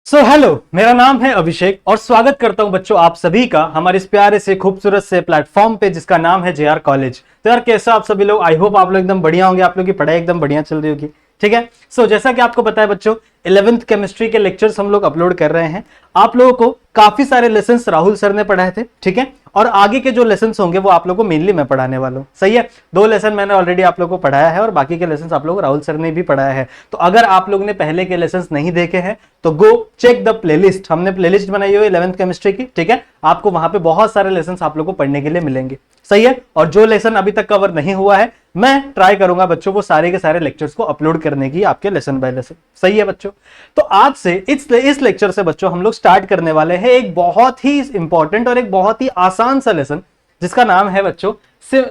Hello, मेरा नाम है अभिषेक और स्वागत करता हूं बच्चों आप सभी का हमारे इस प्यारे से खूबसूरत से प्लेटफॉर्म पे जिसका नाम है जेआर कॉलेज। तो यार कैसा आप सभी लोग, आई होप आप लोग एकदम बढ़िया होंगे, आप लोग की पढ़ाई एकदम बढ़िया चल रही होगी। ठीक है। जैसा कि आपको पता है बच्चों, 11th केमिस्ट्री के लेक्चर्स हम लोग अपलोड कर रहे हैं। आप लोगों को काफी सारे लेसन्स राहुल सर ने पढ़ाए थे, ठीक है, और आगे के जो लेसन्स होंगे वो आप लोगों को मेनली मैं पढ़ाने वाला हूं। सही है, 2 लेसन मैंने ऑलरेडी आप लोगों को पढ़ाया है और बाकी के लेसन्स आप लोग राहुल सर ने भी पढ़ाया है। तो अगर आप लोग ने पहले के लेसन्स नहीं देखे हैं तो गो चेक द प्लेलिस्ट। हमने प्लेलिस्ट बनाई हुई है 11th केमिस्ट्री की, ठीक है। आपको वहां पे बहुत सारे लेसन्स आप लोग को पढ़ने के लिए मिलेंगे। सही है, और जो लेसन अभी तक कवर नहीं हुआ है मैं ट्राई करूंगा बच्चों वो सारे के सारे लेक्चर्स को अपलोड करने की आपके लेसन बाय लेसन। सही है बच्चों, तो आज से इस लेक्चर से बच्चों हम लोग स्टार्ट करने वाले हैं एक बहुत ही इंपॉर्टेंट और एक बहुत ही आसान सा लेसन जिसका नाम है बच्चों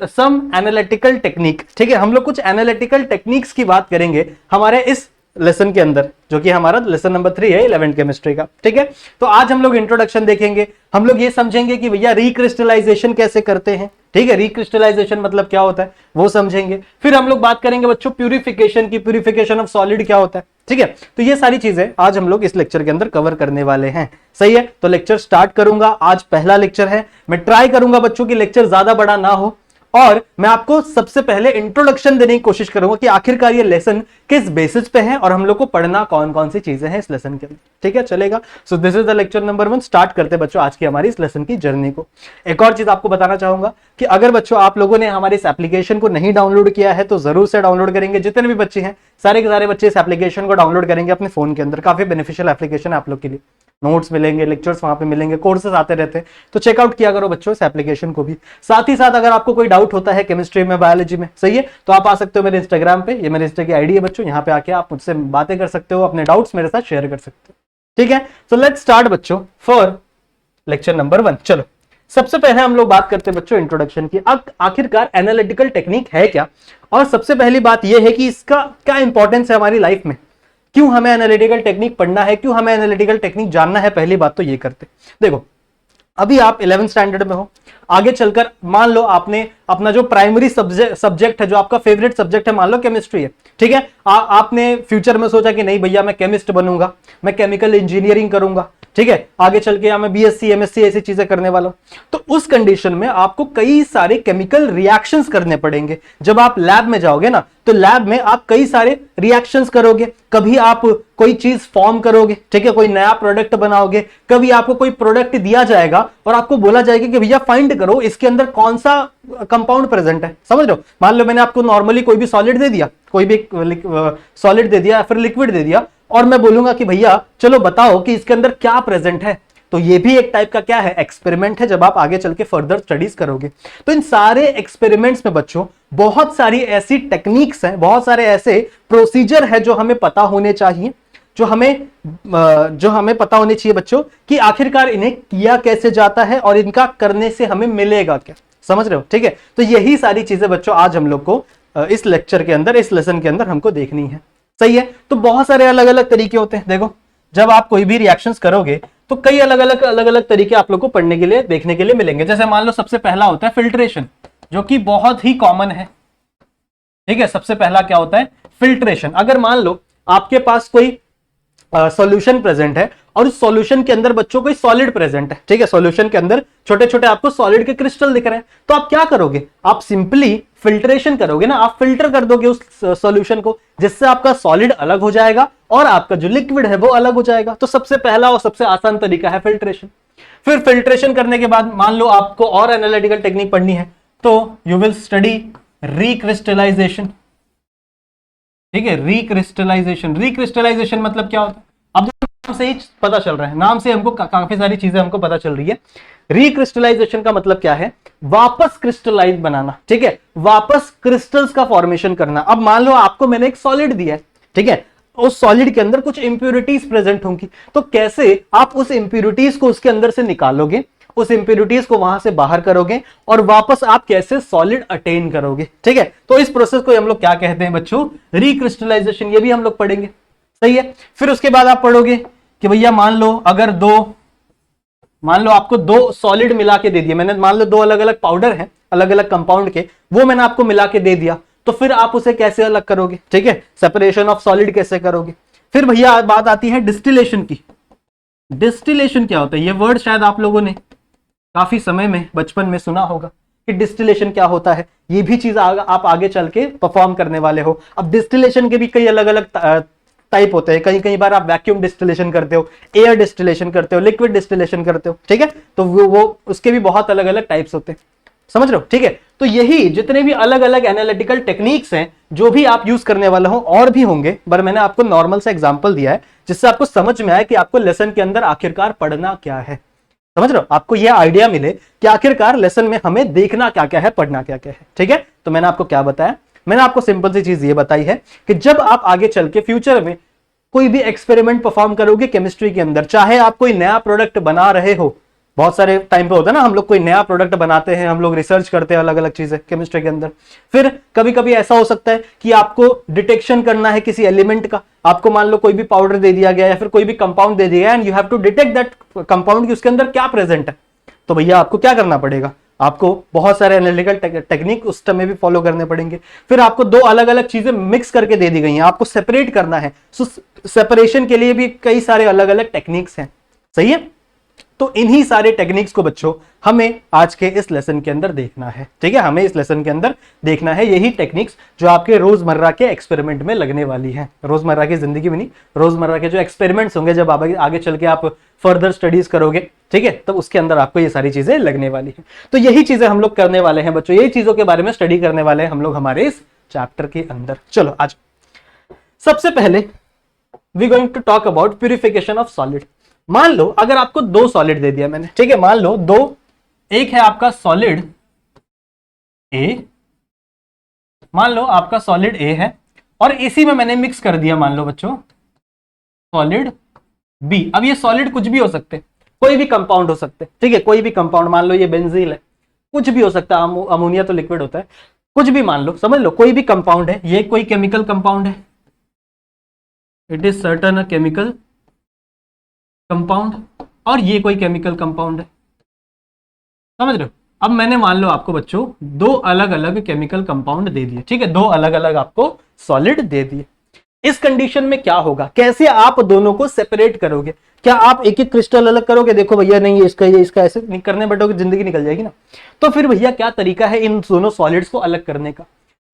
सम एनालिटिकल टेक्निक। ठीक है, हम लोग कुछ एनालिटिकल टेक्निक्स की बात करेंगे हमारे इस लेसन के अंदर, जो कि हमारा लेसन नंबर 3 है 11th केमिस्ट्री का। ठीक है, तो आज हम लोग इंट्रोडक्शन देखेंगे, हम लोग ये समझेंगे कि भैया रिक्रिस्टलाइजेशन कैसे करते हैं। ठीक है, रिक्रिस्टलाइजेशन मतलब क्या होता है वो समझेंगे। फिर हम लोग बात करेंगे बच्चों प्यूरिफिकेशन की, प्यूरिफिकेशन ऑफ सॉलिड क्या होता है। ठीक है, तो ये सारी चीजें आज हम लोग इस लेक्चर के अंदर कवर करने वाले हैं। सही है, तो लेक्चर स्टार्ट करूंगा। आज पहला लेक्चर है, मैं ट्राई करूंगा बच्चों की लेक्चर ज्यादा बड़ा ना हो और मैं आपको सबसे पहले इंट्रोडक्शन देने की कोशिश करूंगा कि आखिरकार ये लेसन किस बेसिस पे है और हम लोग को पढ़ना कौन कौन सी चीजें हैं इस लेसन के अंदर। ठीक है, चलेगा। So this is the lecture number 1। Start करते हैं बच्चों आज की हमारी इस लेसन की जर्नी को। एक और चीज आपको बताना चाहूंगा कि अगर बच्चों आप लोगों ने हमारे इस एप्लीकेशन को नहीं डाउनलोड किया है तो जरूर से डाउनलोड करेंगे। जितने भी बच्चे हैं सारे के सारे बच्चे इस एप्लीकेशन को डाउनलोड करेंगे अपने फोन के अंदर। काफी बेनिफिशियल एप्लीकेशन है आप लोग के लिए, नोट्स मिलेंगे, लेक्चर्स वहां पे मिलेंगे, कोर्सेज आते रहते हैं, तो चेकआउट किया करो बच्चों इस एप्लीकेशन को भी। साथ ही साथ अगर आपको कोई डाउट होता है केमिस्ट्री में, बायोलॉजी में, सही है, तो आप आ सकते हो मेरे इंस्टाग्राम पे, ये मेरे इंस्टा की आईडी है बच्चों, यहाँ पे आके आप मुझसे बातें कर सकते हो, अपने डाउट्स मेरे साथ शेयर कर सकते हो। ठीक है, सो लेट्स स्टार्ट बच्चों फॉर लेक्चर नंबर 1। चलो सबसे पहले हम लोग बात करते हैं बच्चों इंट्रोडक्शन की। आखिरकार एनालिटिकल टेक्निक है क्या, और सबसे पहली बात यह है कि इसका क्या इंपॉर्टेंस है हमारी लाइफ में, क्यों हमें एनालिटिकल टेक्निक पढ़ना है, क्यों हमें एनालिटिकल टेक्निक जानना है। पहली बात तो ये करते, देखो अभी आप 11th स्टैंडर्ड में हो, आगे चलकर मान लो आपने अपना जो प्राइमरी सब्जेक्ट है, जो आपका फेवरेट सब्जेक्ट है, मान लो केमिस्ट्री है। ठीक है, आपने फ्यूचर में सोचा कि नहीं भैया मैं केमिस्ट बनूंगा, मैं केमिकल इंजीनियरिंग करूंगा। ठीक है, आगे चल के मैं बीएससी एमएससी ऐसी चीजें करने वाला हूं। तो उस कंडीशन में आपको कई सारे केमिकल रिएक्शंस करने पड़ेंगे। जब आप लैब में जाओगे ना, तो लैब में आप कई सारे रिएक्शंस करोगे। कभी आप कोई चीज फॉर्म करोगे, ठीक है, कोई नया प्रोडक्ट बनाओगे। कभी आपको कोई प्रोडक्ट दिया जाएगा और आपको बोला जाएगा कि भैया फाइंड करो इसके अंदर कौन सा कंपाउंड प्रेजेंट है। समझ लो, मान लो मैंने आपको नॉर्मली कोई भी सॉलिड दे दिया, कोई भी सॉलिड दे दिया या फिर लिक्विड दे दिया, और मैं बोलूंगा कि भैया चलो बताओ कि इसके अंदर क्या प्रेजेंट है। तो ये भी एक टाइप का क्या है, एक्सपेरिमेंट है, जब आप आगे चल के फर्दर स्टडीज करोगे। तो इन सारे एक्सपेरिमेंट्स में बच्चों बहुत सारी ऐसी टेक्निक्स हैं, बहुत सारे ऐसे प्रोसीजर है जो हमें पता होने चाहिए, जो हमें पता होने चाहिए बच्चों कि आखिरकार इन्हें किया कैसे जाता है और इनका करने से हमें मिलेगा क्या। समझ रहे हो? ठीक है, तो यही सारी चीजें बच्चों आज हम लोग को इस लेक्चर के अंदर, इस लेसन के अंदर हमको देखनी है। सही है, तो बहुत सारे अलग अलग तरीके होते हैं। देखो जब आप कोई भी रिएक्शंस करोगे तो कई अलग अलग तरीके आप लोग को पढ़ने के लिए, देखने के लिए मिलेंगे। जैसे मान लो सबसे पहला होता है फिल्ट्रेशन, जो कि बहुत ही कॉमन है। ठीक है, सबसे पहला क्या होता है, फिल्ट्रेशन। अगर मान लो आपके पास कोई सॉल्यूशन प्रेजेंट है और उस सॉल्यूशन के अंदर बच्चों कोई सॉलिड प्रेजेंट है। ठीक है, सॉल्यूशन के अंदर छोटे छोटे आपको सॉलिड के क्रिस्टल दिख रहे हैं, तो आप क्या करोगे, आप सिंपली फिल्ट्रेशन करोगे ना, आप फिल्टर कर दोगे उस सॉल्यूशन को, जिससे आपका सॉलिड अलग हो जाएगा और आपका जो लिक्विड है वो अलग हो जाएगा। तो सबसे पहला और सबसे आसान तरीका है फिल्ट्रेशन। फिर फिल्ट्रेशन करने के बाद मान लो आपको और एनालिटिकल टेक्निक पढ़नी है, तो यू विल स्टडी रिक्रिस्टलाइजेशन। ठीक है, रिक्रिस्टलाइजेशन। रिक्रिस्टलाइजेशन मतलब क्या होता है, अब नाम से ही पता चल रहा है, नाम से हमको काफी सारी चीजें हमको पता चल रही है। रिक्रिस्टलाइजेशन का मतलब क्या है, वापस क्रिस्टलाइज बनाना। ठीक है, वापस क्रिस्टल्स का फॉर्मेशन करना। अब मान लो आपको मैंने एक सॉलिड दिया है, ठीक है, उस सॉलिड के अंदर कुछ इंप्योरिटीज प्रेजेंट होंगी, तो कैसे आप उस इंप्योरिटीज को उसके अंदर से निकालोगे, उस इंप्योरिटीज को वहां से बाहर करोगे और वापस आप कैसे सॉलिड अटेन करोगे। ठीक है, तो इस प्रोसेस को हम लोग क्या कहते हैं बच्चों, रिक्रिस्टलाइजेशन। ये भी हम लोग पढ़ेंगे। सही है, फिर उसके बाद आप पढ़ोगे कि भैया मान लो आपको 2 सॉलिड मिला के दे दिए मैंने, मान लो 2 अलग अलग पाउडर हैं, अलग अलग कंपाउंड के, वो मैंने आपको मिला के दे दिया, तो फिर आप उसे कैसे अलग करोगे। ठीक है, सेपरेशन ऑफ सॉलिड कैसे करोगे। फिर भैया बात आती है डिस्टिलेशन की। डिस्टिलेशन क्या होता है, ये वर्ड शायद आप लोगों ने काफी समय में बचपन में सुना होगा कि डिस्टिलेशन क्या होता है। ये भी चीज आप आगे चल के परफॉर्म करने वाले हो। अब डिस्टिलेशन के भी कई अलग अलग टाइप होते हैं। कई बार आप वैक्यूम डिस्टिलेशन करते हो, एयर डिस्टिलेशन करते हो, लिक्विड डिस्टिलेशन करते हो, ठीक है। तो वो उसके भी बहुत अलग अलग टाइप्स होते हैं, समझ रहे हो, ठीक है। तो यही जितने भी अलग अलग एनालिटिकल टेक्निक्स हैं जो भी आप यूज करने वाले हो, और भी होंगे, पर मैंने आपको नॉर्मल सा एग्जांपल दिया है जिससे आपको समझ में आए कि आपको लेसन के अंदर आखिरकार पढ़ना क्या है। समझ रहे हो, आपको यह आइडिया मिले कि आखिरकार लेसन में हमें देखना क्या क्या है, पढ़ना क्या क्या है, ठीक है। तो मैंने आपको क्या बताया, मैंने आपको सिंपल सी चीज ये बताई है कि जब आप आगे चल के फ्यूचर में कोई भी एक्सपेरिमेंट परफॉर्म करोगे केमिस्ट्री के अंदर, चाहे आप कोई नया प्रोडक्ट बना रहे हो, बहुत सारे टाइम पे होता है ना, हम लोग कोई नया प्रोडक्ट बनाते हैं, हम लोग रिसर्च करते हैं अलग अलग चीजें केमिस्ट्री के अंदर। फिर कभी कभी ऐसा हो सकता है कि आपको डिटेक्शन करना है किसी एलिमेंट का। आपको मान लो कोई भी पाउडर दे दिया गया या फिर कोई भी कंपाउंड दे दिया गया, and you have to detect that compound कि उसके अंदर क्या प्रेजेंट है। तो भैया आपको क्या करना पड़ेगा, आपको बहुत सारे एनालिटिकल टेक्निक उस समय भी फॉलो करने पड़ेंगे। फिर आपको दो अलग अलग चीजें मिक्स करके दे दी गई हैं, आपको सेपरेट करना है। सो सेपरेशन के लिए भी कई सारे अलग अलग टेक्निक्स हैं, सही है। तो इन्हीं सारे टेक्निक्स को बच्चों हमें आज के इस लेसन के अंदर देखना है, ठीक है। हमें इस लेसन के अंदर देखना है यही टेक्निक्स जो आपके रोजमर्रा के एक्सपेरिमेंट में लगने वाली हैं। रोजमर्रा की जिंदगी में नहीं, रोजमर्रा के जो एक्सपेरिमेंट्स होंगे जब आगे चल के आप फर्दर स्टडीज करोगे, ठीक है, तब उसके अंदर आपको ये सारी चीजें लगने वाली हैं। तो यही चीजें हम लोग करने वाले हैं बच्चों, यही चीजों के बारे में स्टडी करने वाले हैं हम लोग हमारे इस चैप्टर के अंदर। चलो आज सबसे पहले we going to talk about purification of solid. मान लो अगर आपको दो सॉलिड दे दिया मैंने, ठीक है, मान लो दो, एक है आपका सॉलिड ए, मान लो आपका सॉलिड ए है, और इसी में मैंने मिक्स कर दिया मान लो बच्चों सॉलिड बी। अब ये सॉलिड कुछ भी हो सकते, कोई भी कंपाउंड हो सकते, ठीक है, कोई भी कंपाउंड, मान लो ये बेंजील है, कुछ भी हो सकता है, अमोनिया तो लिक्विड होता है, कुछ भी मान लो, समझ लो कोई भी कंपाउंड है, ये कोई केमिकल कंपाउंड है, it is certain a chemical compound, और ये कोई केमिकल कंपाउंड है, समझ रहे हो। अब मैंने मान लो आपको बच्चों दो अलग अलग केमिकल कंपाउंड दे दिए, ठीक है, दो अलग अलग आपको सॉलिड दे दिए। इस कंडीशन में क्या होगा, कैसे आप दोनों को सेपरेट करोगे? क्या आप एक एक क्रिस्टल अलग करोगे, देखो भैया नहीं ये इसका ऐसे नहीं करने बैठोगे, जिंदगी निकल जाएगी ना। तो फिर भैया क्या तरीका है इन दोनों सॉलिड्स को अलग करने का?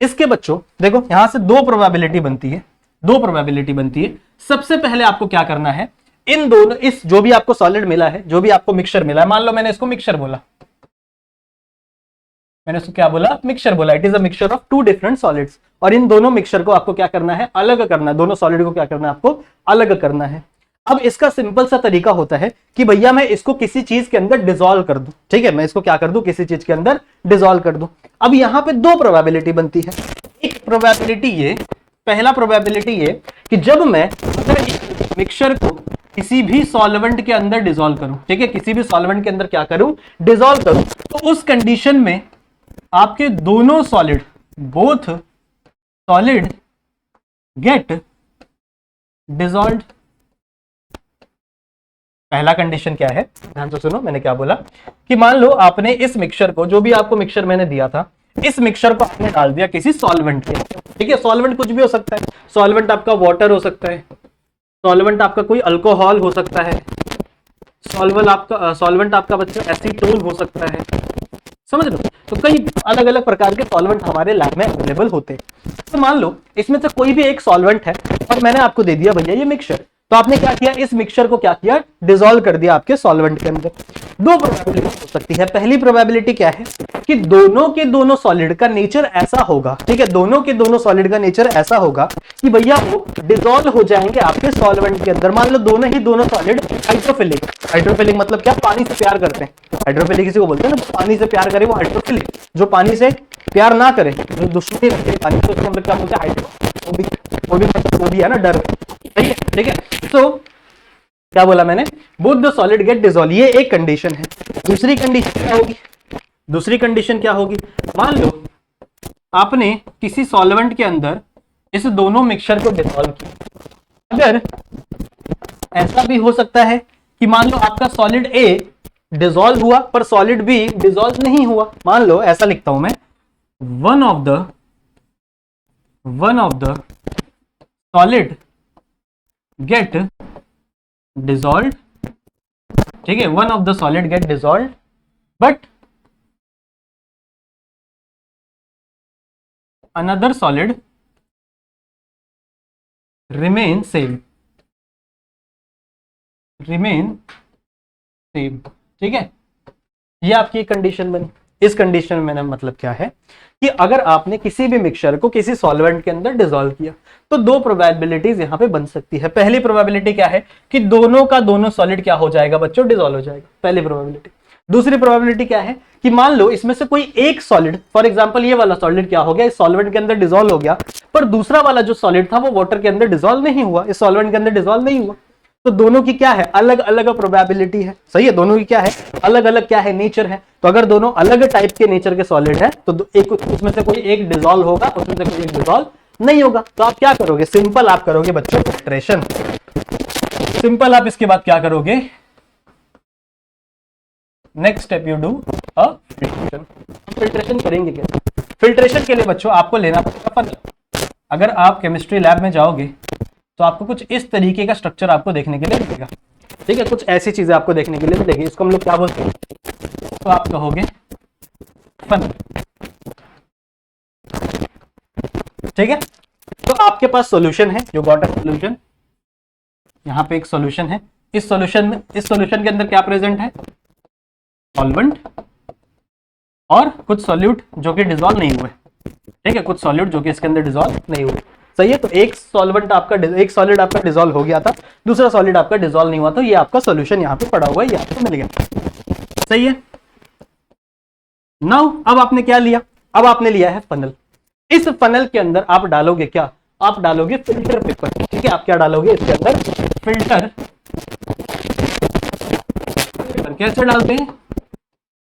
इसके बच्चों देखो यहां से दो प्रोबेबिलिटी बनती है, दो प्रोबेबिलिटी बनती है। सबसे पहले आपको क्या करना है, इन दोनों, इस जो भी आपको सॉलिड मिला है, जो भी आपको मिक्सचर मिला है, मान लो मैंने इसको मिक्सचर बोला, मैंने इसको क्या बोला, मिक्सचर बोला, it is a mixture of two different solids. और इन दोनों मिक्सचर को आपको क्या करना है, अलग करना है, दोनों सॉलिड को क्या करना है, आपको अलग करना है। अब इसका सिंपल सा तरीका होता है कि भैया मैं इसको किसी चीज के अंदर डिसॉल्व कर दूं, ठीक है, मैं इसको क्या कर दूं, किसी चीज के अंदर डिसॉल्व कर दूं। अब यहां पे दो प्रोबेबिलिटी बनती है। एक प्रोबेबिलिटी ये, पहला प्रोबेबिलिटी ये कि जब मैं अगर मिक्सचर को किसी भी सॉल्वेंट के अंदर डिसॉल्व करूं, ठीक है, किसी भी सॉल्वेंट के अंदर क्या करूं, डिसॉल्व करूं, तो उस कंडीशन में आपके दोनों solid, both solid get dissolved. पहला कंडीशन क्या है, ध्यान से सुनो, मैंने क्या बोला कि मान लो आपने इस मिक्सचर को, जो भी आपको मिक्सचर मैंने दिया था, इस मिक्सचर को आपने डाल दिया किसी सॉल्वेंट के, ठीक है, सॉल्वेंट कुछ भी हो सकता है, सॉल्वेंट आपका वाटर हो सकता है, सॉल्वेंट आपका कोई अल्कोहल हो सकता है, सॉल्वेंट आपका बच्चों एसीटोन हो सकता है, समझ लो। तो कई अलग अलग प्रकार के सॉल्वेंट हमारे लैब में अवेलेबल होते हैं। तो मान लो इसमें से कोई भी एक सॉल्वेंट है और मैंने आपको दे दिया भैया ये मिक्सचर, तो आपने क्या किया, इस मिक्सचर को क्या किया, डिसॉल्व कर दिया आपके सॉल्वेंट के अंदर। दो प्रोबेबिलिटी हो सकती है। पहली प्रोबेबिलिटी क्या है कि दोनों के दोनों सॉलिड का नेचर ऐसा होगा, ठीक है, दोनों के दोनों सॉलिड का नेचर ऐसा होगा कि भैया वो डिसॉल्व हो जाएंगे आपके सॉल्वेंट के अंदर। मान लो दोनों सॉलिड हाइड्रोफिलिक, हाइड्रोफिलिक मतलब क्या, पानी से प्यार करते हैं, हाइड्रोफिलिक किसी को बोलते हैं ना, पानी से प्यार करे वो हाइड्रोफिलिक, जो पानी से प्यार ना करे, जो दुश्मनी रखे पानी से, उसको हम लोग क्या बोलते हैं, हाइड्रोफोबिक। वो भी है ना, डर, ठीक है, ठीक है। तो क्या बोला मैंने, both the solid get dissolve, ये एक कंडीशन है। दूसरी कंडीशन क्या होगी, दूसरी कंडीशन क्या होगी, मान लो आपने किसी सॉल्वेंट के अंदर इस दोनों मिक्सचर को डिसॉल्व किया। अगर ऐसा भी हो सकता है कि मान लो आपका सॉलिड ए डिसॉल्व हुआ पर सॉलिड बी डिसॉल्व नहीं हुआ, मान लो ऐसा लिखता हूं मैं, one of the solid get dissolved ठीक है, one of the solid get dissolve but another solid remain same, remain same. ठीक है, ये आपकी कंडीशन बनी। इस कंडीशन में मैंने मतलब क्या है कि अगर आपने किसी भी मिक्सचर को किसी सॉल्वेंट के अंदर डिसॉल्व किया तो दो प्रोबेबिलिटीज यहां पे बन सकती है। पहली प्रोबेबिलिटी क्या है कि दोनों का दोनों सॉलिड क्या हो जाएगा बच्चों, डिसॉल्व हो जाएगा, पहली प्रोबेबिलिटी। दूसरी प्रोबेबिलिटी क्या है कि मान लो इसमें से कोई एक सॉलिड, फॉर एग्जांपल ये वाला सॉलिड क्या हो गया, इस सॉल्वेंट के अंदर डिसॉल्व हो गया, पर दूसरा वाला जो सॉलिड था वो वाटर के अंदर डिसॉल्व नहीं हुआ, इस सॉल्वेंट के अंदर डिसॉल्व नहीं हुआ। तो दोनों की क्या है, अलग अलग प्रोबेबिलिटी है। सही है, दोनों की क्या है, अलग अलग क्या है, नेचर है। तो अगर दोनों अलग टाइप के नेचर के सॉलिड है तो एक उसमें से कोई एक डिसॉल्व होगा, उसमें से कोई एक डिसॉल्व नहीं होगा। तो आप क्या करोगे, सिंपल आप करोगे बच्चों फिल्ट्रेशन। सिंपल आप इसके बाद क्या करोगे, next step you do a filtration. Filtration करेंगे कैसे, फिल्ट्रेशन के लिए बच्चों आपको लेना पड़ेगा फनल। अगर आप केमिस्ट्री लैब में जाओगे तो आपको कुछ इस तरीके का स्ट्रक्चर आपको देखने के लिए मिलेगा। ठीक है, कुछ ऐसी चीजें आपको देखने के लिए मिलेगी। इसको हम लोग क्या बोलते हैं, तो आप कहोगे फनल। ठीक है, तो आपके पास सॉल्यूशन है, यू गॉट अ सॉल्यूशन। यहां पे एक सॉल्यूशन है, इस सॉल्यूशन के अंदर क्या प्रेजेंट है, सॉल्वेंट और कुछ सॉल्यूट जो कि डिसॉल्व नहीं हुए। ठीक है, कुछ सॉल्यूट जो कि इसके अंदर डिसॉल्व नहीं हुए। सही है, तो एक सॉल्वेंट आपका, एक सॉलिड आपका डिसॉल्व हो गया था, दूसरा सॉलिड आपका डिसॉल्व नहीं हुआ, तो ये आपका सॉल्यूशन यहाँ पे पड़ा हुआ है, ये आपको मिल गया। सही है, नाउ अब आपने क्या लिया, अब आपने लिया है फनल। इस फनल के अंदर आप डालोगे क्या, आप डालोगे फिल्टर पेपर। ठीक है, आप क्या डालोगे इसके अंदर, फिल्टर पेपर। कैसे डालते हैं,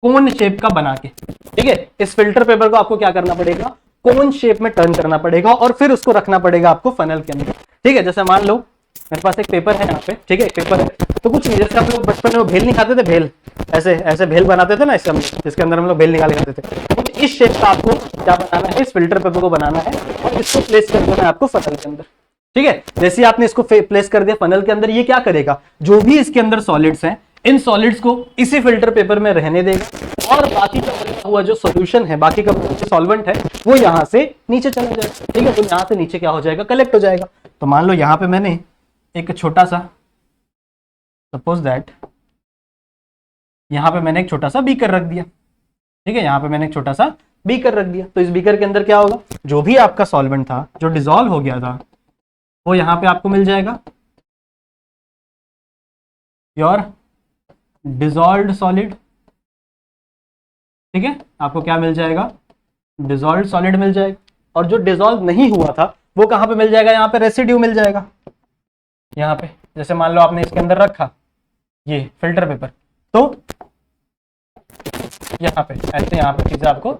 कोन शेप का बना के। ठीक है, इस फिल्टर पेपर को आपको क्या करना पड़ेगा, कोन शेप में टर्न करना पड़ेगा और फिर उसको रखना पड़ेगा आपको फनल के अंदर। ठीक है, जैसे मान लो मेरे पास एक पेपर है यहाँ पे, ठीक है, एक पेपर है, तो कुछ नहीं, जैसे हम लोग बचपन में भेल नहीं खाते थे, भेल ऐसे ऐसे भेल बनाते थे ना, इसके अंदर हम लोग भेल निकाले खाते थे। तो इस शेप का आपको क्या बनाना है, इस फिल्टर पेपर को बनाना है और इसको प्लेस कर देना है आपको फनल के अंदर। ठीक है, जैसे आपने इसको प्लेस कर दिया फनल के अंदर, ये क्या करेगा, जो भी इसके अंदर सॉलिड्स हैं इन सॉलिड्स को इसी फिल्टर पेपर में रहने देगा और बाकी का बचा हुआ जो सॉल्यूशन है, बाकी का जो सॉल्वेंट है वो यहां से नीचे चला जाएगा। ठीक है, तो यहां से नीचे क्या हो जाएगा, कलेक्ट हो जाएगा। तो मान लो यहां पे मैंने एक छोटा सा, सपोज दैट यहां पे मैंने एक छोटा सा बीकर रख दिया। ठीक है, यहां पे मैंने एक छोटा सा बीकर रख दिया, तो इस बीकर के अंदर क्या होगा, जो भी आपका सॉल्वेंट था जो डिसॉल्व हो गया था वो यहां पे आपको मिल जाएगा, योर डिसॉल्व्ड सॉलिड। ठीक है, आपको क्या मिल जाएगा, डिसॉल्व्ड सॉलिड मिल जाएगा। और जो डिसॉल्व नहीं हुआ था वो कहां पे मिल जाएगा, यहाँ पे रेसिड्यू मिल जाएगा। यहाँ पे जैसे मान लो आपने इसके अंदर रखा ये फिल्टर पेपर, तो यहाँ पे ऐसे यहाँ पे चीजें आपको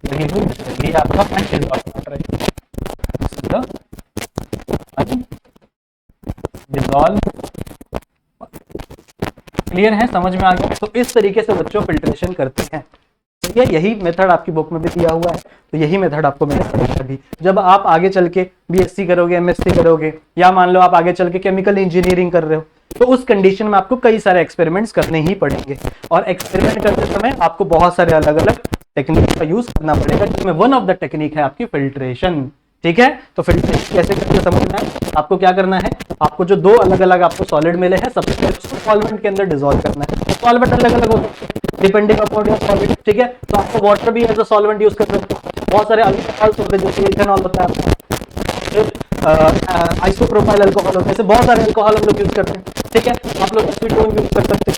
लगी हुई, आपका डिसॉल्व। क्लियर है, समझ में आ गया। तो इस तरीके से बच्चों फिल्ट्रेशन करते हैं। ठीक है, यही मेथड आपकी बुक में भी दिया हुआ है, तो यही मेथड आपको मैंने पढ़ाया भी। जब आप आगे चल के बीएससी करोगे, एमएससी करोगे, या मान लो आप आगे चल के केमिकल इंजीनियरिंग कर रहे हो, तो उस कंडीशन में आपको कई सारे एक्सपेरिमेंट्स करने ही पड़ेंगे। और एक्सपेरिमेंट करते समय आपको बहुत सारे अलग अलग टेक्निक का यूज करना पड़ेगा, जिसमें वन ऑफ द टेक्निक है आपकी फिल्ट्रेशन। ठीक है, तो फिल्ट्रेशन कैसे करके समझना है, आपको क्या करना है, आपको जो दो अलग अलग आपको सॉलिड मिले हैं, सबसे पहले उसको सॉल्वेंट के अंदर डिसॉल्व करना है। सॉल्वेंट अलग अलग होते हैं डिपेंडिंग अपॉन योर सॉलिड। ठीक है, तो आपको वाटर भी एज अ सॉल्वेंट यूज कर सकते हो, बहुत सारे अल्कोहल्स होते हैं जैसे इथेनॉल होता है, आइसोप्रोपाइल अल्कोहल होते हैं, बहुत सारे अल्कोहल हम लोग यूज करते हैं। ठीक है, आप लोग एसीटोन यूज कर सकते हैं।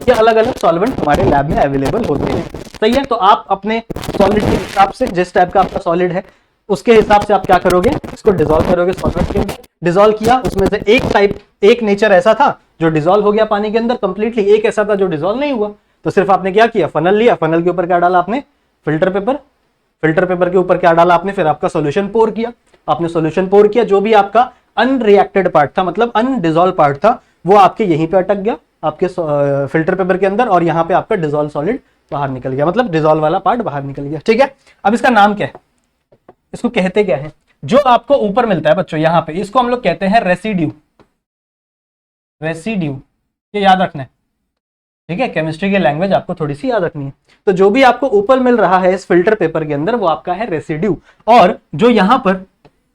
ये अलग अलग सॉल्वेंट हमारे लैब में अवेलेबल होते हैं। सही है, तो आप अपने सॉलिड के हिसाब से, जिस टाइप का आपका सॉलिड है उसके हिसाब से आप क्या करोगे, इसको डिसॉल्व करोगे सॉल्वेंट के अंदर। डिसॉल्व किया, उसमें से एक टाइप, एक नेचर ऐसा था जो डिसॉल्व हो गया पानी के अंदर कंप्लीटली, एक ऐसा था जो डिसॉल्व नहीं हुआ। तो सिर्फ आपने क्या किया, फनल लिया, फनल के ऊपर क्या डाला आपने, फिल्टर पेपर, फिल्टर पेपर के ऊपर क्या डाला आपने, फिर आपका सॉल्यूशन पोर किया। आपने सॉल्यूशन पोर किया, जो भी आपका अनरिएक्टेड पार्ट था, मतलब अनडिसॉल्व पार्ट था, वो आपके यहीं पे अटक गया आपके फिल्टर पेपर के अंदर, और यहाँ पे आपका डिसॉल्व सॉलिड बाहर निकल गया, मतलब डिसॉल्व वाला पार्ट बाहर निकल गया। ठीक है, अब इसका नाम क्या है, इसको कहते क्या है, जो आपको ऊपर मिलता है बच्चों यहाँ पे, इसको हम लोग कहते हैं रेसिड्यू। रेसिड्यू, ये याद रखना है, ठीक है, केमिस्ट्री की लैंग्वेज आपको थोड़ी सी याद रखनी है। तो जो भी आपको ऊपर मिल रहा है इस फिल्टर पेपर के अंदर वो आपका है रेसिड्यू, और जो यहां पर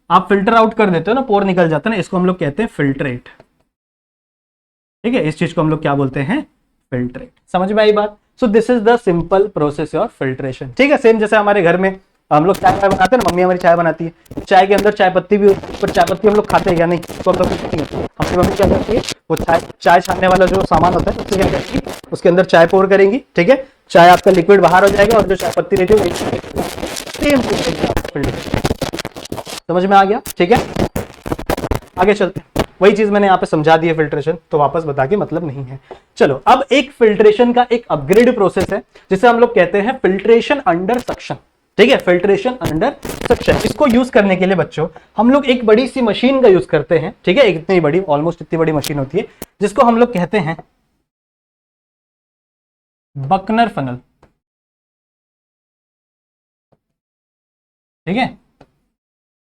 आप फिल्टर आउट कर देते हो ना, पोर निकल जाता है ना, इसको हम लोग कहते हैं फिल्ट्रेट। ठीक है, इस चीज को हम लोग क्या बोलते हैं, फिल्ट्रेट। समझ में आई बात? So this is the simple process of filtration. ठीक है, सेम जैसे हमारे घर में हम लोग चाय बनाते हैं ना, मम्मी हमारी चाय बनाती है, चाय के अंदर चाय पत्ती भी होती है, पर चाय पत्ती हम लोग खाते हैं या नहीं, तो हम लोग कुछ नहीं होते। हमारी मम्मी क्या करती है, वो चाय छानने वाला जो सामान होता है उससे क्या करेंगी, उसके अंदर चाय पोर करेंगी। ठीक है, चाय आपका लिक्विड बाहर हो जाएगा और जो चाय पत्ती रहती है सेम समझ में आ गया? ठीक है, आगे चलते हैं। वही चीज मैंने यहाँ पे समझा दी है फिल्ट्रेशन, तो वापस बता के मतलब नहीं है। चलो, अब एक फिल्ट्रेशन का एक अपग्रेड प्रोसेस है जिसे हम लोग कहते हैं फिल्ट्रेशन अंडर सक्शन। ठीक है, फिल्ट्रेशन अंडर सक्शन। इसको यूज करने के लिए बच्चों हम लोग एक बड़ी सी मशीन का यूज करते हैं। ठीक है, एक इतनी बड़ी, ऑलमोस्ट इतनी बड़ी मशीन होती है जिसको हम लोग कहते हैं बकनर फनल। ठीक है,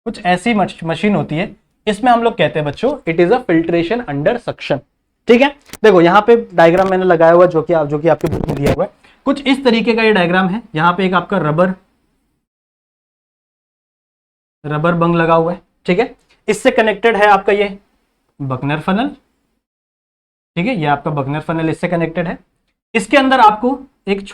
कुछ ऐसी मशीन होती है, इसमें हम लोग कहते हैं बच्चों it is a filtration under suction. ठीक है, देखो यहाँ पे डायग्राम मैंने लगाया हुआ जो कि आपके बुक में दिया हुआ है, कुछ इस तरीके का ये डायग्राम है। यहाँ पे एक आपका रबर बंग लगा हुआ है। ठीक है, इससे कनेक्टेड है आपका ये बकनर फनल। ठीक है, ये आपका बकनर फनल इससे कनेक्टेड है। इसके अंदर आपको एक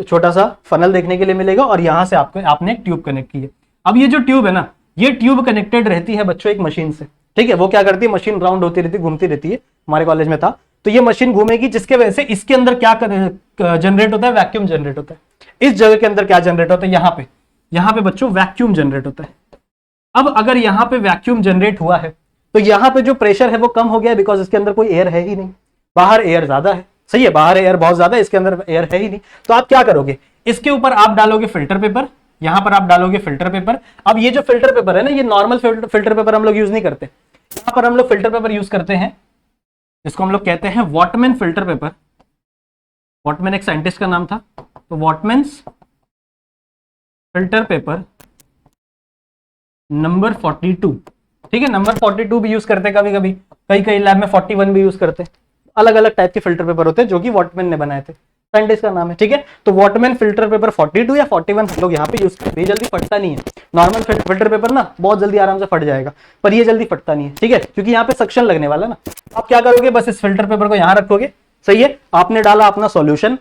छोटा सा फनल देखने के लिए मिलेगा, और यहां से आपने एक ट्यूब कनेक्ट की है। अब ये जो ट्यूब है ना, ये ट्यूब कनेक्टेड रहती है बच्चों एक मशीन से। ठीक है, वो क्या करती है, मशीन राउंड होती रहती है, घूमती रहती है, हमारे कॉलेज में था। तो ये मशीन घूमेगी, जिसके वजह से इसके अंदर क्या जनरेट होता है, वैक्यूम जनरेट होता है। इस जगह के अंदर क्या जनरेट होता है, यहाँ पे बच्चों वैक्यूम जनरेट होता है। अब अगर यहाँ पे वैक्यूम जनरेट हुआ है तो यहाँ पे जो प्रेशर है वो कम हो गया, बिकॉज इसके अंदर कोई एयर है ही नहीं, बाहर एयर ज्यादा है। सही है, बाहर एयर बहुत ज्यादा है, इसके अंदर एयर है ही नहीं। तो आप क्या करोगे, इसके ऊपर आप डालोगे फिल्टर पेपर, यहां पर आप डालोगे फिल्टर पेपर। अब ये जो फिल्टर पेपर है ना, ये नॉर्मल फिल्टर पेपर हम लोग यूज नहीं करते, यहां पर हम लोग फिल्टर पेपर यूज करते हैं, इसको हम लोग कहते हैं वॉटमैन फिल्टर पेपर। वॉटमैन एक साइंटिस्ट का नाम था, तो वॉटमैन्स फिल्टर पेपर नंबर 42। ठीक है, नंबर 42 भी यूज करते हैं कभी कभी, कई लैब में 41 भी यूज करते हैं। अलग अलग टाइप के फिल्टर पेपर होते हैं जो कि वॉटमैन ने बनाए थे, साइंटिस्ट का नाम है। ठीक है, तो वॉटमैन फिल्टर पेपर 42 या 41 हम लोग यहाँ पे यूज करते हैं। जल्दी फटता नहीं है, नॉर्मल फिल्टर पेपर ना बहुत जल्दी आराम से फट जाएगा, पर ये जल्दी फटता नहीं है। ठीक है, क्योंकि यहाँ पे सक्शन लगने वाला ना। आप क्या करोगे, बस इस फिल्टर पेपर को यहाँ रखोगे। सही है, आपने डाला अपना सॉल्यूशन,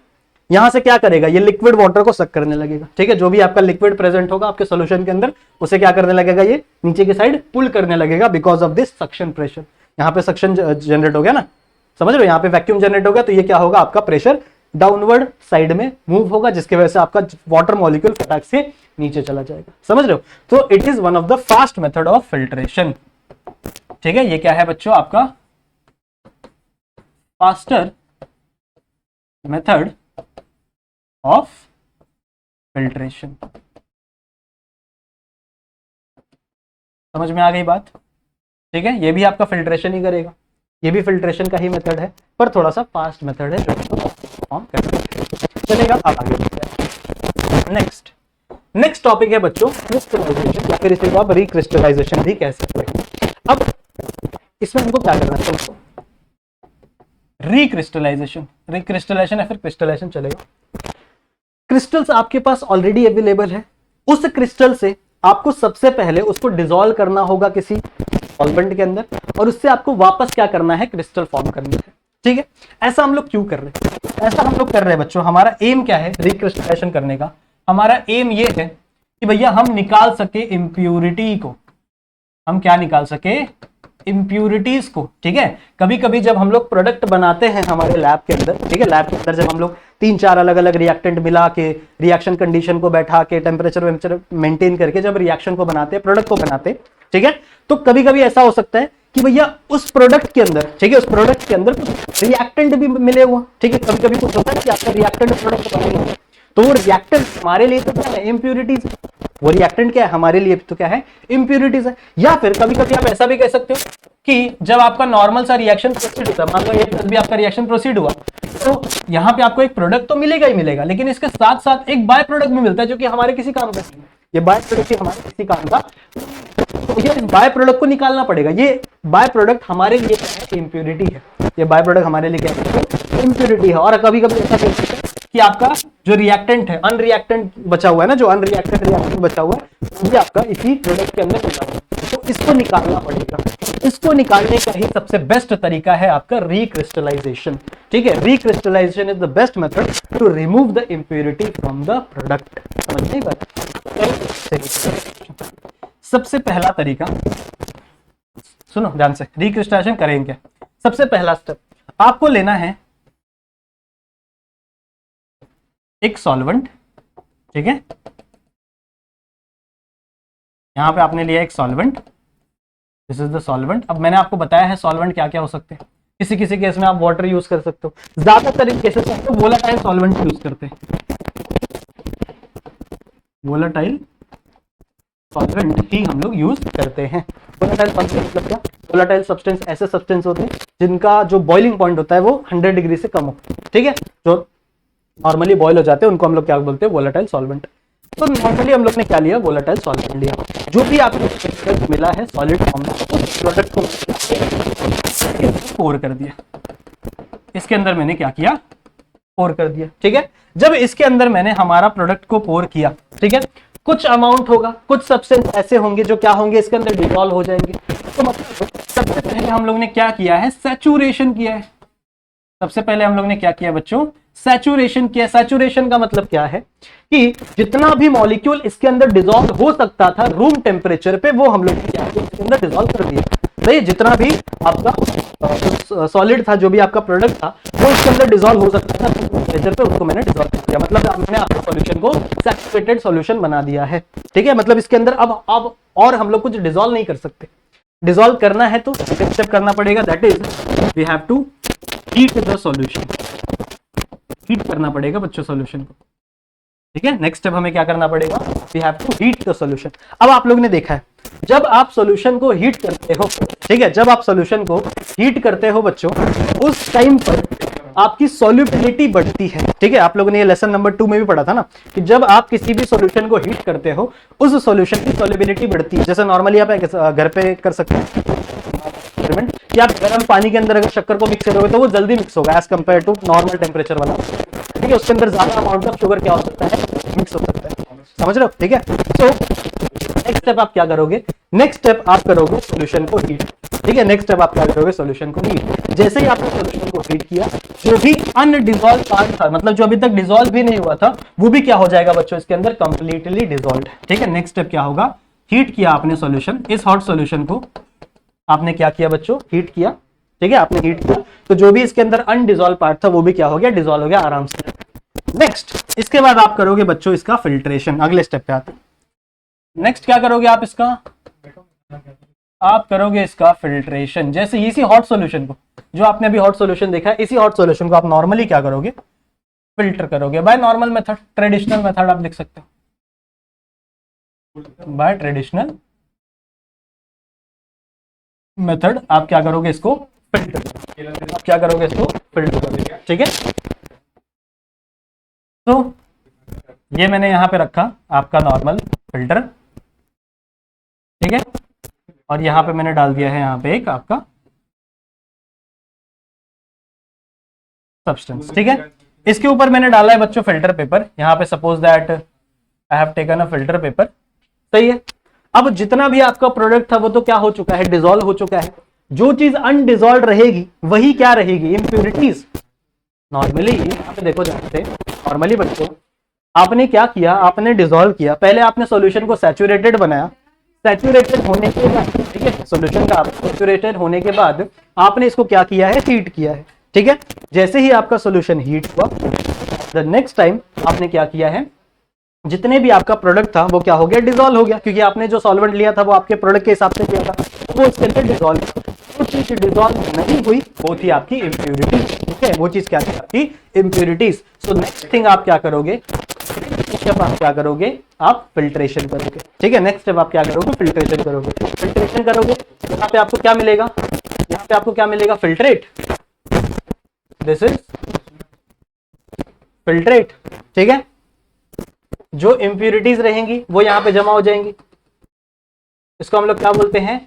यहां से क्या करेगा, ये लिक्विड वाटर को सक करने लगेगा। ठीक है, जो भी आपका लिक्विड प्रेजेंट होगा आपके सॉल्यूशन के अंदर, उसे क्या करने लगेगा, ये नीचे की साइड पुल करने लगेगा, because of this suction pressure. यहाँ पे सक्शन जनरेट हो गया ना, समझ रहे हो, यहाँ पे वैक्यूम जनरेट होगा, तो ये क्या होगा, आपका प्रेशर डाउनवर्ड साइड में मूव होगा, जिसकी वजह से आपका वाटर मॉलिक्यूल फटाक से नीचे चला जाएगा। समझ रहे हो, तो it is one of the fast method of filtration. ठीक है, ये क्या है बच्चों, आपका फास्टर मेथड ऑफ फिल्ट्रेशन। समझ में आ गई बात? ठीक है, ये भी आपका फिल्ट्रेशन ही करेगा, ये भी फिल्ट्रेशन का ही मेथड है, पर थोड़ा सा फास्ट मेथड है जो परफॉर्म करता चलेगा। आप आगे बढ़ते हैं। नेक्स्ट टॉपिक है बच्चों क्रिस्टलाइजेशन, या फिर इसे आप रिक्रिस्टलाइजेशन भी कह सकते हैं। अब इसमें हमको क्या करना है, रिक्रिस्टलाइजेशन या फिर क्रिस्टलाइजेशन चलेगा। क्रिस्टल्स आपके पास ऑलरेडी अवेलेबल है, उस क्रिस्टल से आपको सबसे पहले उसको डिसॉल्व करना होगा किसी सॉल्वेंट के अंदर, और उससे आपको वापस क्या करना है, क्रिस्टल फॉर्म करना है। ठीक है, ऐसा हम लोग क्यों कर रहे हैं, ऐसा हम लोग कर रहे हैं बच्चों, हमारा एम क्या है रिक्रिस्टलाइजेशन करने का, हमारा एम ये है कि भैया हम निकाल सके इम्प्यूरिटी को, हम क्या निकाल सके, इम्प्यूरिटीज को। ठीक है, कभी कभी जब हम लोग प्रोडक्ट बनाते हैं हमारे लैब के अंदर, ठीक है, लैब के अंदर जब हम लोग 3-4 अलग अलग रिएक्टेंट मिला के, रिएक्शन कंडीशन को बैठा के, टेम्परेचर मेंटेन करके जब रिएक्शन को बनाते हैं, प्रोडक्ट को बनाते हैं, ठीक है, तो कभी कभी ऐसा हो सकता है कि भैया उस प्रोडक्ट के अंदर, ठीक है, उस प्रोडक्ट के अंदर कुछ रिएक्टेंट भी मिले हुआ। ठीक है, कभी कभी कुछ होता है कि आपका रिएक्टेंट प्रोडक्ट बनेगा, तो वो रिएक्टेंट हमारे लिए तो क्या है, इम्प्यूरिटीज। वो रिएक्टेंट क्या है, हमारे लिए तो क्या है, इम्प्यूरिटीज है। या फिर कभी कभी आप ऐसा भी कह सकते हो कि जब आपका नॉर्मल सा रिएक्शन प्रोसीड होता है, मान लो ये भी आपका रिएक्शन प्रोसीड हुआ, तो यहाँ पे आपको एक प्रोडक्ट तो मिलेगा ही मिलेगा, लेकिन इसके साथ साथ एक बाय प्रोडक्ट भी मिलता है जो कि हमारे किसी काम का नहीं है। ये बाय प्रोडक्ट ही हमारे किसी काम का, तो ये बाय प्रोडक्ट को निकालना पड़ेगा। ये बाय प्रोडक्ट हमारे लिए क्या है, इम्प्योरिटी है। ये बाय प्रोडक्ट हमारे लिए क्या है, इम्प्योरिटी है। और कभी कभी ऐसा कहते हैं कि आपका जो रिएक्टेंट है, अनरिएक्टेंट बचा हुआ है ना, जो अनरिएक्टेड रिएक्टेंट बचा हुआ है वो भी आपका इसी प्रोडक्ट के अंदर मिला हुआ है, तो इसको निकालना पड़ेगा। इसको निकालने का ही सबसे बेस्ट तरीका है आपका रिक्रिस्टलाइजेशन। ठीक है, recrystallization is the best method to remove the impurity from the product. समझ नहीं बात? सबसे पहला तरीका सुनो ध्यान से, रिक्रिस्टलाइजेशन करेंगे। सबसे पहला स्टेप आपको लेना है एक सॉल्वेंट। ठीक है, यहां पे आपने लिया एक solvent, this is the solvent. अब मैंने आपको बताया है सॉल्वेंट क्या क्या हो सकते हैं। किसी किसी केस में आप वाटर यूज कर सकते हो, ज्यादातर इन केसेस में तो वोलाटाइल सॉल्वेंट यूज करते हैं। वोलाटाइल सॉल्वेंट ही हम लोग यूज करते हैं। वोलाटाइल सॉल्वेंट मतलब क्या? वोलाटाइल सब्सटेंस ऐसे सब्सटेंस होते हैं जिनका जो बॉइलिंग पॉइंट होता है वो 100 डिग्री से कम हो। ठीक है, जो नॉर्मली बॉयल हो जाते हैं उनको हम लोग क्या बोलते हैं, वोलाटाइल सॉल्वेंट। तो नॉर्मली हम लोग ने क्या लिया, वोलाटाइल सॉल्वेंट लिया। जो भी आपको प्रोडक्ट मिला है सॉलिड फॉर्म में, उस प्रोडक्ट को पोर कर दिया। इसके अंदर मैंने क्या किया, पोर कर दिया। ठीक है, जब इसके अंदर मैंने हमारा प्रोडक्ट को पोर किया, ठीक है, कुछ अमाउंट होगा, कुछ सब्सटेंस ऐसे होंगे जो क्या होंगे, इसके अंदर डिसॉल्व हो जाएंगे। तो मतलब सबसे पहले हम लोग ने क्या किया है, सैचुरेशन किया है। सबसे पहले हम लोग ने क्या किया बच्चों, सैचुरेशन किया। सैचुरेशन का मतलब क्या है कि जितना भी मॉलिक्यूल इसके अंदर डिसॉल्व हो सकता था रूम टेम्परेचर पे, वो हम लोग ने क्या किया, इसके अंदर डिसॉल्व कर दिया। सही, जितना भी आपका सॉलिड था, जो भी आपका प्रोडक्ट था, वो इसके अंदर डिसॉल्व हो सकता था टेम्परेचर पे, उसको मैंने डिसॉल्व कर दिया। मतलब मैंने आपके सॉल्यूशन को सैचुरेटेड सॉल्यूशन बना दिया है। ठीक है, मतलब इसके अंदर अब और हम लोग कुछ डिसॉल्व नहीं कर सकते। डिसॉल्व करना है तो स्टेप करना पड़ेगा, that is we have to heat the solution. Heat करना पड़ेगा बच्चों सॉल्यूशन को। ठीक है, नेक्स्ट स्टेप हमें क्या करना पड़ेगा, we have to heat the solution. अब आप लोग ने देखा है जब आप सॉल्यूशन को हीट करते हो, ठीक है, जब आप सॉल्यूशन को हीट करते हो बच्चों, उस टाइम पर आपकी सॉल्युबिलिटी बढ़ती है। ठीक है, आप लोगों ने ये लेसन नंबर 2 में भी पढ़ा था ना कि जब आप किसी भी सॉल्यूशन को हीट करते हो उस सॉल्यूशन की सॉल्युबिलिटी बढ़ती है। जैसे नॉर्मली आप घर पे कर सकते हैं कि आप गर्म पानी के अंदर अगर शक्कर को मिक्स करोगे तो वो जल्दी मिक्स होगा as compare to normal temperature वाला। ठीक है, उसके अंदर ज्यादा अमाउंट ऑफ शुगर क्या हो सकता है, मिक्स हो सकता है। समझ रहे हो? ठीक है, तो नेक्स्ट स्टेप आप क्या करोगे, नेक्स्ट स्टेप आप करोगे सॉल्यूशन को हीट। ठीक है, नेक्स्ट स्टेप आप क्या करोगे, सॉल्यूशन को हीट। जैसे ही आपने सॉल्यूशन को हीट किया, जो भी अनडिसॉल्व पार्ट था, मतलब जो अभी तक डिसॉल्व भी नहीं हुआ था, वो भी क्या हो जाएगा बच्चों, इसके अंदर कंप्लीटली डिसॉल्व। ठीक है, नेक्स्ट स्टेप क्या होगा, हीट किया आपने सॉल्यूशन, इस हॉट सॉल्यूशन को आपने क्या किया बच्चों, हीट किया। ठीक है, आपने हीट किया तो जो भी इसके अंदर अनडिसॉल्व पार्ट था वो भी क्या हो गया, डिसॉल्व हो गया आराम से। नेक्स्ट इसके बाद आप करोगे बच्चों इसका फिल्ट्रेशन। अगले स्टेप पे आते हैं। नेक्स्ट क्या करोगे आप, इसका आप करोगे इसका फिल्ट्रेशन। जैसे इसी हॉट सॉल्यूशन को, जो आपने अभी हॉट सॉल्यूशन देखा है, इसी हॉट सॉल्यूशन को आप नॉर्मली क्या करोगे, फिल्टर करोगे by normal method, traditional method आप लिख सकते हो। बाय ट्रेडिशनल मेथड आप क्या करोगे, इसको फिल्टर। आप क्या करोगे, इसको फिल्टर करोगे। ठीक है, तो ये मैंने यहां पे रखा आपका नॉर्मल फिल्टर। ठीक है, और यहां पे मैंने डाल दिया है यहां पे एक आपका सब्सटेंस। ठीक है, इसके ऊपर मैंने डाला है बच्चों फिल्टर पेपर। यहां पे suppose that I have taken a filter paper. सही है, अब जितना भी आपका प्रोडक्ट था वो तो क्या हो चुका है, डिसॉल्व हो चुका है। जो चीज अनडिसॉल्व रहेगी वही क्या रहेगी, इंप्योरिटीज। नॉर्मली यहाँ पे देखो जानते, नॉर्मली बच्चों आपने क्या किया, आपने डिसॉल्व किया, पहले आपने सॉल्यूशन को सैचुरेटेड बनाया। सैचुरेटेड होने के बाद, ठीक है, सॉल्यूशन का सैचुरेटेड होने के बाद आपने इसको क्या किया है, हीट किया है। ठीक है, जैसे ही आपका सॉल्यूशन हीट हुआ, द नेक्स्ट टाइम आपने क्या किया है, जितने भी आपका प्रोडक्ट था वो क्या हो गया, डिसॉल्व हो गया, क्योंकि आपने जो सॉल्वेंट लिया था वो आपके प्रोडक्ट के हिसाब से लिया था, वो इसके अंदर डिसॉल्व। वो चीज डिसॉल्व नहीं हुई वो थी आपकी इम्प्योरिटी। ठीक है, वो चीज क्या थी, आपकी इम्प्योरिटीज। सो नेक्स्ट थिंग आप क्या करोगे, स्टेप आप क्या करोगे, आप फिल्ट्रेशन करोगे। ठीक है, नेक्स्ट स्टेप आप क्या करोगे, फिल्ट्रेशन करोगे। फिल्ट्रेशन करोगे, यहाँ पे आपको क्या मिलेगा, यहाँ पे आपको क्या मिलेगा, फिल्ट्रेट। This is filtrate. ठीक है, जो इम्प्यूरिटीज रहेंगी वो यहाँ पे जमा हो जाएंगी, इसको हम लोग क्या बोलते हैं,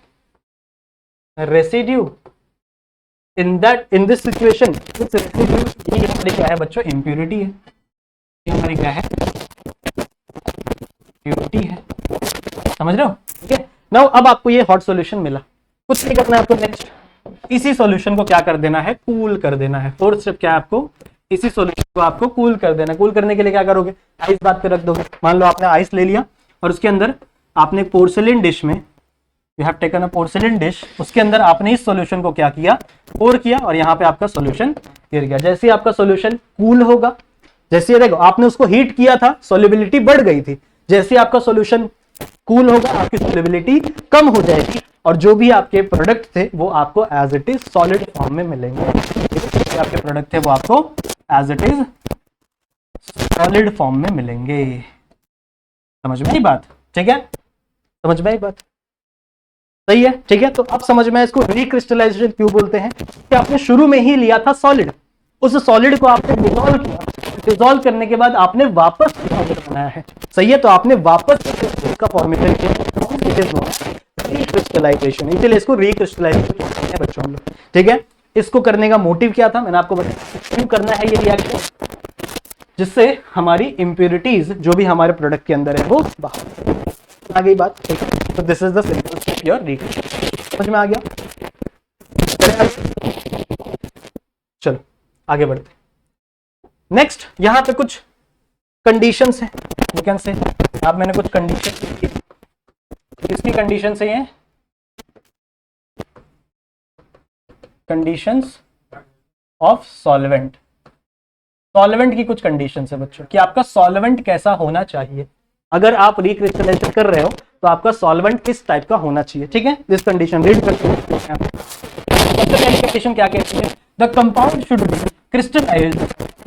रेसिड्यू। इन दिस सिचुएशन ये हमारी क्या है बच्चों, इम्प्यूरिटी है, ये हमारी क्या है, इम्प्यूरिटी है, समझ रहे हो? ठीक है, नाउ अब आपको ये हॉट सॉल्यूशन मिला, कुछ नहीं करना है आपको, नेक्स्ट इसी सॉल्यूशन को क्या कर देना है, कूल कर देना है। फोर्थ स्टेप क्या है, आपको इसी सॉल्यूशन को आपको कूल कर देना है। कूल करने के लिए क्या करोगे, आइस बात पे रख दोगे। मान लो आपने आइस ले लिया और उसके अंदर आपने पोर्सिलिन डिश में, you have taken a porcelain dish, उसके अंदर आपने इस सॉल्यूशन को क्या किया, पोर किया और यहाँ पे आपका सॉल्यूशन गिर गया। जैसे ही आपका सॉल्यूशन कूल होगा, जैसे देखो आपने उसको हीट किया था, सॉल्युबिलिटी बढ़ गई थी, जैसे आपका सॉल्यूशन कूल होगा आपकी सॉल्युबिलिटी कम हो जाएगी और जो भी आपके प्रोडक्ट थे वो आपको as it is solid form में मिलेंगे। जो आपके प्रोडक्ट थे वो आपको as it is solid form में मिलेंगे। समझ में आई बात? ठीक है, समझ में आई बात? सही है, ठीक है। तो अब समझ में, इसको रिक्रिस्टलाइजेशन क्यों बोलते हैं, कि आपने शुरू में ही लिया था सॉलिड, उस सॉलिड को आपने डिसॉल्व किया, डिसॉल्व करने के बाद आपने वापस सॉलिड बनाया है। सही है, तो आपने वापस इसका फॉर्मेशन किया, रिक्रिस्टलाइजेशन, इसलिए इसको रिक्रिस्टलाइजेशन कहते हैं बच्चों हम लोग। ठीक है, इसको करने का मोटिव क्या था, मैंने आपको बताया क्यों करना है ये रिएक्शन, जिससे हमारी इंप्योरिटीज जो भी हमारे प्रोडक्ट के अंदर है वो बाहर आ गई बात। ठीक है, तो this is the simple step your recrystallisation. समझ में आ गया? चलो आगे बढ़ते। नेक्स्ट यहां पे कुछ कंडीशंस हैं, यू कैन से, आप मैंने कुछ कंडीशन, किसकी कंडीशन से है, कंडीशंस ऑफ सॉल्वेंट। सॉल्वेंट की कुछ कंडीशंस है बच्चों, कि आपका सॉल्वेंट कैसा होना चाहिए। अगर आप रिक्रिस्टलाइजेशन कर रहे हो तो आपका सॉल्वेंट किस टाइप का होना चाहिए। ठीक है, दिस कंडीशन रीड करते हैं। सबसे पहली कंडीशन क्या कहती है, the compound should be crystallized,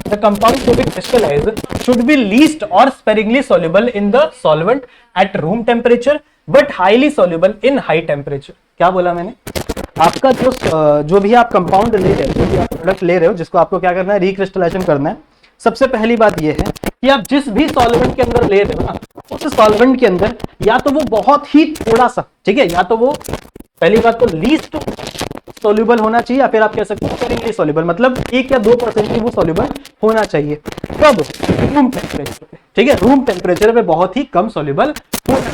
the compound to be crystallized should be least or sparingly soluble in the solvent at room temperature but highly soluble in high temperature। क्या बोला मैंने, आपका जो भी आप कंपाउंड ले रहे हो, जो भी आप प्रोडक्ट ले रहे हो, जिसको आपको क्या करना है, रिक्रिस्टलाइजेशन करना है, सबसे पहली बात यह है कि आप जिस भी सॉल्वेंट के अंदर ले रहे हो ना, उस सॉल्वेंट के अंदर या तो वो बहुत ही थोड़ा सा, ठीक है, या तो वो पहली बात तो लीस्ट सॉल्युबल होना चाहिए, या फिर आप कह सकते हो स्पेरिंगली सॉल्युबल, मतलब 1 या 2% ही वो सॉल्युबल होना चाहिए। कब? रूम टेम्परेचर पे। ठीक है, रूम टेम्परेचर पे बहुत ही कम सॉल्युबल होना।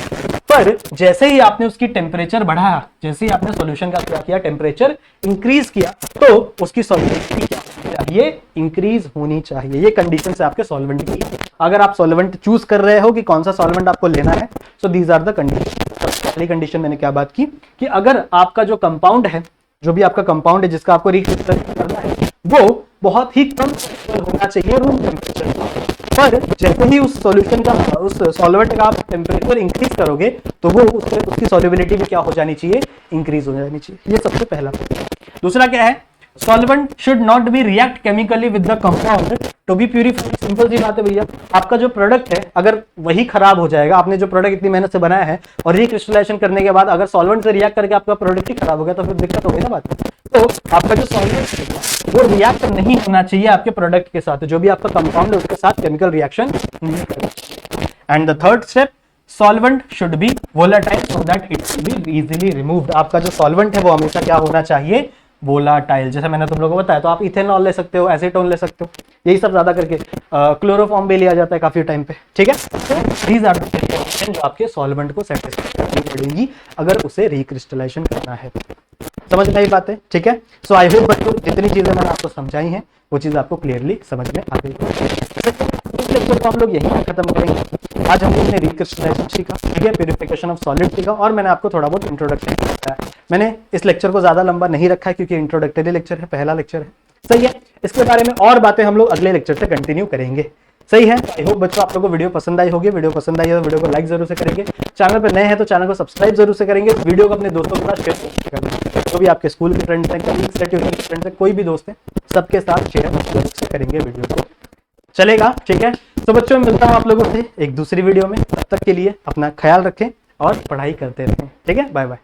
पर जैसे ही आपने उसकी टेम्परेचर बढ़ाया, जैसे ही आपने सॉल्यूशन का क्या किया, टेम्परेचर इंक्रीज किया, तो उसकी सॉल्युबिलिटी क्या होनी चाहिए, इंक्रीज होनी चाहिए। ये कंडीशन है आपके सॉल्वेंट की। अगर आप सॉल्वेंट चूज कर रहे हो कि कौन सा सॉल्वेंट आपको लेना है, so these are the condition. पहली कंडीशन मैंने क्या बात की, कि अगर आपका जो कंपाउंड है, जो भी आपका कंपाउंड है जिसका आपको रिक्रिस्टलाइज करना है, वो बहुत ही कम होना चाहिए रूम टेम्परेचर पर। जैसे ही उस सॉल्यूशन का, उस सॉल्वेंट का आप टेम्परेचर इंक्रीज करोगे, तो वो उसकी सॉल्युबिलिटी भी क्या हो जानी चाहिए, इंक्रीज हो जानी चाहिए। ये सबसे पहला। दूसरा क्या है, solvent should not be react chemically with the compound to be purified. Simple सी बात है भैया, आपका जो प्रोडक्ट है अगर वही खराब हो जाएगा, आपने जो प्रोडक्ट इतनी मेहनत से बनाया है और रिक्रिस्टलाइजेशन करने के बाद अगर सॉल्वेंट से रिएक्ट करके आपका प्रोडक्ट ही खराब हो गया, तो फिर दिक्कत होगी ना बात। तो आपका जो सॉल्वेंट है वो रिएक्ट नहीं होना चाहिए आपके प्रोडक्ट के साथ, जो भी आपका कंपाउंड है उसके साथ केमिकल रिएक्शन नहीं करेगा। And the third step, solvent should be volatile so that it will be easily removed. आपका जो सॉल्वेंट है वो हमेशा क्या होना चाहिए, वोलाटाइल। जैसे मैंने तुम लोगों को बताया, तो आप इथेनॉल ले सकते हो, एसीटोन ले सकते हो, यही सब ज्यादा करके क्लोरोफॉर्म भी लिया जाता है काफी टाइम पे। ठीक है, दीज आर द कंडीशन जो आपके सॉल्वेंट को सेटिस्फाई करनी पड़ेगी अगर उसे रिक्रिस्टलाइजेशन करना है। समझ में आई बात है? ठीक है, सो आई होप बच्चों जितनी चीजें मैंने आपको समझाई हैं वो चीज आपको क्लियरली समझ में आ गई। इस लेक्चर को हम लोग यहीं खत्म करेंगे। आज हम लोग ने रिक्रिस्टलाइजेशन सीखा, ठीक है, प्यूरिफिकेशन ऑफ सॉलिड सीखा, और मैंने आपको थोड़ा बहुत इंट्रोडक्शन बताया। मैंने इस लेक्चर को ज्यादा लंबा नहीं रखा है क्योंकि इंट्रोडक्टरी लेक्चर है, पहला लेक्चर है। सही है, इसके बारे में और बातें हम लोग अगले लेक्चर से कंटिन्यू करेंगे। सही है, आई होप बच्चों आप लोगों को वीडियो पसंद आई होगी। वीडियो पसंद आई है तो वीडियो को लाइक जरूर से करेंगे, चैनल पर नए हैं तो चैनल को सब्सक्राइब जरूर से करेंगे, वीडियो को अपने दोस्तों के साथ शेयर करेंगे, जो भी आपके स्कूल के फ्रेंड्स हैं, ट्यूशन के फ्रेंड्स हैं, कोई भी दोस्त है, सबके साथ शेयर करेंगे वीडियो को। चलेगा, ठीक है। तो बच्चों मैं मिलता हूँ आप लोगों से एक दूसरी वीडियो में, तब तक के लिए अपना ख्याल रखें और पढ़ाई करते रहें। ठीक है, बाय बाय।